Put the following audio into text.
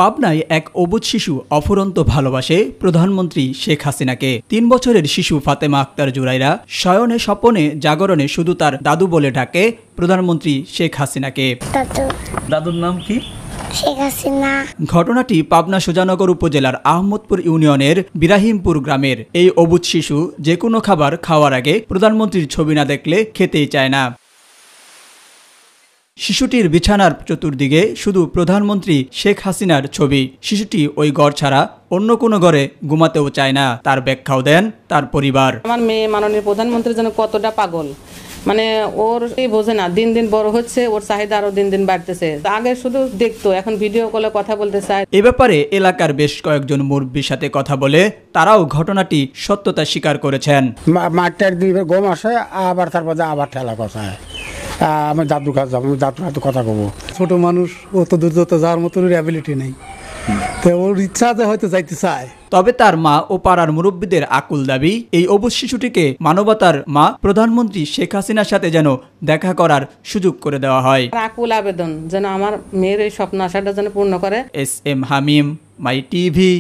পাবনায় এক অবুঝ শিশু অফুরন্ত ভালোবাসে প্রধানমন্ত্রী শেখ হাসিনাকে। ৩ বছরের শিশু ফাতেমা আক্তার জুরাইরা শয়নে স্বপনে জাগরণে শুধু তার দাদু বলে ডাকে প্রধানমন্ত্রী শেখ হাসিনাকে। দাদুর নাম কি? শেখ হাসিনা। ঘটনাটি পাবনা সুজানগর উপজেলার আহমদপুর ইউনিয়নের বিরাহিমপুর গ্রামের। এই অবুঝ শিশু যে কোনো খাবার খাওয়ার আগে প্রধানমন্ত্রীর ছবি না দেখলে খেতেই চায় না। শিশুটির বিছানার চতুর্দিকে শুধু প্রধানমন্ত্রী শেখ হাসিনার ছবি। শিশুটি ওই ঘর ছাড়া অন্য কোনো ঘরে ঘুমাতেও চায় না। তার ব্যাখ্যাও দেন তার পরিবার। আমার মেয়ে মাননীয় প্রধানমন্ত্রীর জন্য কতটা পাগল, মানে ওর বোঝে না, দিন দিন বড় হচ্ছে, ওর চাহিদা আরো দিন দিন বাড়তেছে। আগে শুধু দেখতো, এখন ভিডিও কলে কথা বলতে চায়। এ ব্যাপারে এলাকার বেশ কয়েকজন মুরব্বির সাথে কথা বলে তারাও ঘটনাটি সত্যতা স্বীকার করেছেন। মাঠটার দিকে গম আসে, আবার তারপর আবার ঠেলা কথা আমার দাদুর কাছে যাবো, দাদুর হাতে কথা কব। ছোট মানুষ, ও তো দূর যাওয়ার মতো অ্যাবিলিটি নেই, তো ওর ইচ্ছা আছে হয়তো যাইতে চায়। তবে তার মা ও পাড়ার মুরব্বীদের আকুল দাবি, এই অবুঝ শিশুটিকে মানবতার মা প্রধানমন্ত্রী শেখ হাসিনার সাথে যেন দেখা করার সুযোগ করে দেওয়া হয়। আকুল আবেদন যেন আমার মেয়ের এই স্বপ্ন আশাটা যেন পূর্ণ করে। এস এম হামিম, মাই টিভি।